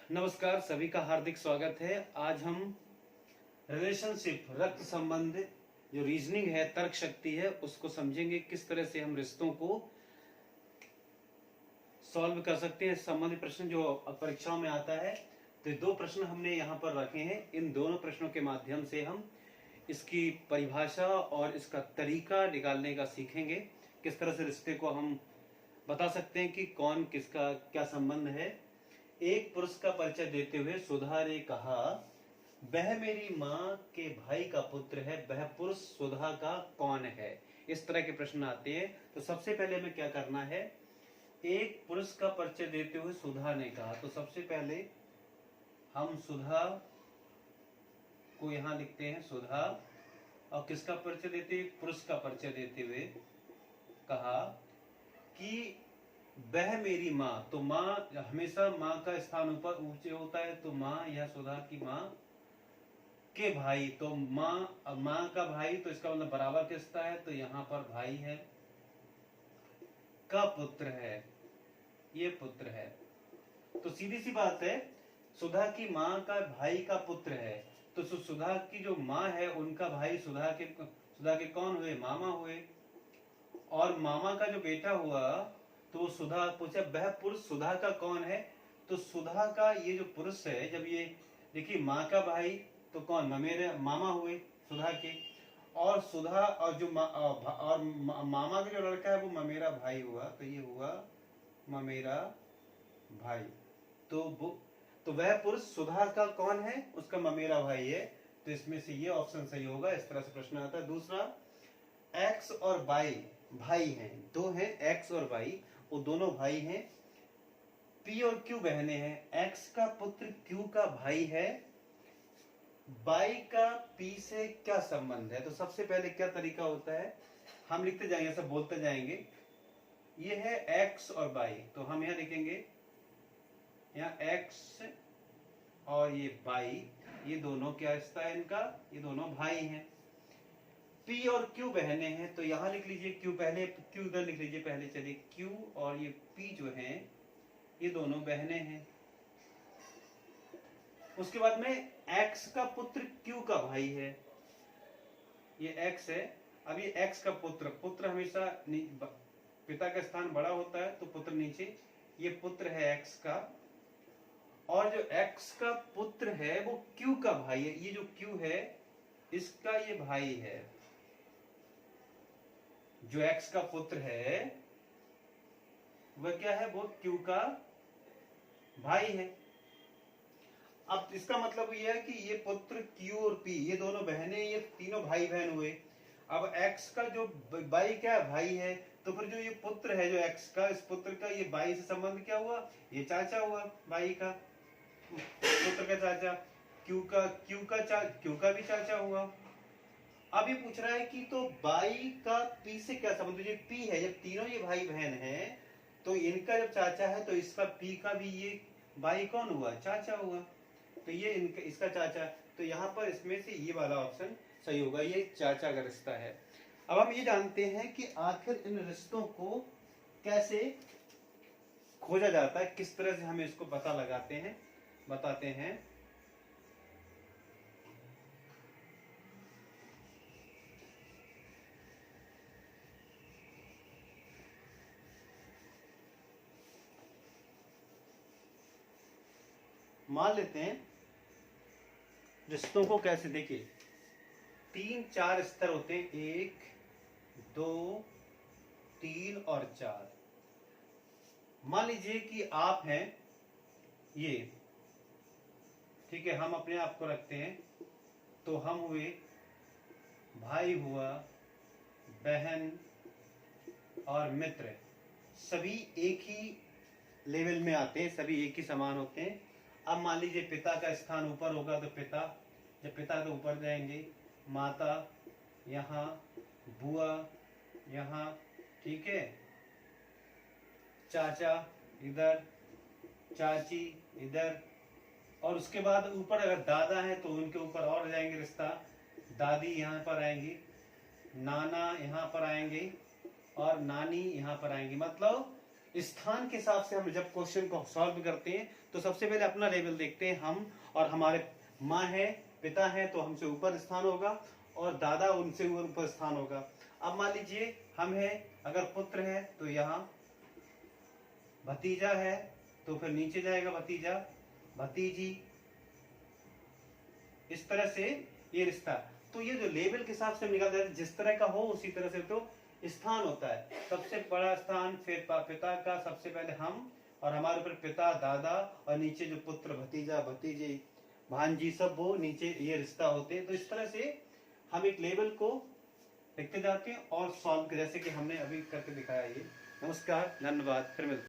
नमस्कार, सभी का हार्दिक स्वागत है। आज हम रिलेशनशिप, रक्त संबंध, जो रीजनिंग है, तर्क शक्ति है, उसको समझेंगे। किस तरह से हम रिश्तों को सॉल्व कर सकते हैं। संबंधित प्रश्न जो परीक्षाओं में आता है, तो दो प्रश्न हमने यहाँ पर रखे हैं। इन दोनों प्रश्नों के माध्यम से हम इसकी परिभाषा और इसका तरीका निकालने का सीखेंगे। किस तरह से रिश्ते को हम बता सकते हैं कि कौन किसका क्या संबंध है। एक पुरुष का परिचय देते हुए सुधा ने कहा, वह मेरी माँ के भाई का पुत्र है। वह पुरुष सुधा का कौन है? इस तरह के प्रश्न आते हैं। तो सबसे पहले हमें क्या करना है, एक पुरुष का परिचय देते हुए सुधा ने कहा, तो सबसे पहले हम सुधा को यहाँ लिखते हैं, सुधा। और किसका परिचय देते हुए? पुरुष का परिचय देते हुए कहा कि वह मेरी माँ। तो माँ, हमेशा माँ का स्थान ऊपर ऊंचे होता है, तो माँ, यह सुधा की माँ के भाई। तो माँ का भाई, तो इसका मतलब बराबर किसका है? तो यहाँ पर भाई है, का पुत्र है, ये पुत्र है। तो सीधी सी बात है, सुधा की माँ का भाई का पुत्र है। तो सुधा की जो माँ है, उनका भाई सुधा के कौन हुए? मामा हुए। और मामा का जो बेटा हुआ, तो सुधा पूछा, वह पुरुष सुधा का कौन है? तो सुधा का ये जो पुरुष है, जब ये देखिए, माँ का भाई तो कौन? मेरे मामा हुए सुधा के। और सुधा और जो मामा का जो लड़का है, वो ममेरा भाई हुआ। तो ये हुआ ममेरा भाई। तो वह पुरुष सुधा का कौन है? उसका ममेरा भाई है। तो इसमें से ये ऑप्शन सही होगा। इस तरह से प्रश्न आता है। दूसरा, एक्स और वाई भाई हैं, दो हैं, एक्स और वाई, वो दोनों भाई हैं। पी और क्यू बहने हैं। एक्स का पुत्र क्यू का भाई है। वाई का पी से क्या संबंध है? तो सबसे पहले क्या तरीका होता है, हम लिखते जाएंगे, सब बोलते जाएंगे। ये है एक्स और वाई, तो हम यहाँ लिखेंगे, यहाँ एक्स और ये वाई, ये दोनों क्या रिश्ता है इनका? ये दोनों भाई हैं। पी और क्यू बहने हैं, तो यहां लिख लीजिए क्यू, पहले क्यू इधर लिख लीजिए पहले। चलिए, क्यू और ये पी जो हैं, ये दोनों बहने हैं। उसके बाद में एक्स का पुत्र क्यू का भाई है, ये एक्स है। अब ये एक्स का पुत्र हमेशा पिता का स्थान बड़ा होता है, तो पुत्र नीचे, ये पुत्र है एक्स का। और जो एक्स का पुत्र है वो क्यू का भाई है। ये जो क्यू है, इसका ये भाई है। जो एक्स का पुत्र है वह क्या है? वो क्यू का भाई है। अब इसका मतलब यह है कि ये पुत्र क्यू और पी, ये दोनों बहनें, ये तीनों भाई बहन हुए। अब एक्स का जो भाई क्या भाई है, तो फिर जो ये पुत्र है जो एक्स का, इस पुत्र का ये भाई से संबंध क्या हुआ? ये चाचा हुआ, भाई का, पुत्र का चाचा। क्यू का भी चाचा हुआ। अब ये पूछ रहा है कि तो बाई का पी से क्या संबंध? ये पी है, जब तीनों ये भाई बहन हैं, तो इनका जब चाचा है, तो इसका पी का भी ये बाई कौन हुआ? चाचा हुआ। तो ये इसका चाचा। तो यहाँ पर इसमें से ये वाला ऑप्शन सही होगा, ये चाचा का रिश्ता है। अब हम ये जानते हैं कि आखिर इन रिश्तों को कैसे खोजा जाता है, किस तरह से हमें इसको पता लगाते हैं, बताते हैं। मान लेते हैं रिश्तों को कैसे, देखिए 3-4 स्तर होते हैं, 1 2 3 और 4। मान लीजिए कि आप हैं ये, ठीक है, हम अपने आप को रखते हैं, तो हम हुए, भाई हुआ, बहन और मित्र, सभी एक ही लेवल में आते हैं, सभी एक ही समान होते हैं। अब मान लीजिए पिता का स्थान ऊपर होगा, तो पिता, जब पिता तो ऊपर जाएंगे, माता यहाँ, बुआ यहाँ, ठीक है, चाचा इधर, चाची इधर। और उसके बाद ऊपर अगर दादा है तो उनके ऊपर और जाएंगे रिश्ता, दादी यहाँ पर आएंगी, नाना यहाँ पर आएंगे और नानी यहाँ पर आएंगी। मतलब स्थान के हिसाब से हम जब क्वेश्चन को सॉल्व करते हैं तो सबसे पहले अपना लेवल देखते हैं हम, और हमारे माँ है, पिता है तो हमसे ऊपर स्थान होगा, और दादा उनसे ऊपर स्थान होगा। अब मान लीजिए हम है, अगर पुत्र है तो यहाँ, भतीजा है तो फिर नीचे जाएगा भतीजा, भतीजी, इस तरह से ये रिश्ता। तो ये जो लेवल के हिसाब से हम निकालते हैं, जिस तरह का हो उसी तरह से तो स्थान होता है। सबसे बड़ा स्थान फिर पिता का, सबसे पहले हम, और हमारे ऊपर पिता, दादा, और नीचे जो पुत्र, भतीजा, भतीजी, भांजी, सब वो नीचे ये रिश्ता होते हैं। तो इस तरह से हम एक लेवल को लिखते जाते हैं और सॉल्व, जैसे कि हमने अभी करके दिखाया। ये नमस्कार, धन्यवाद, फिर मिलते हैं।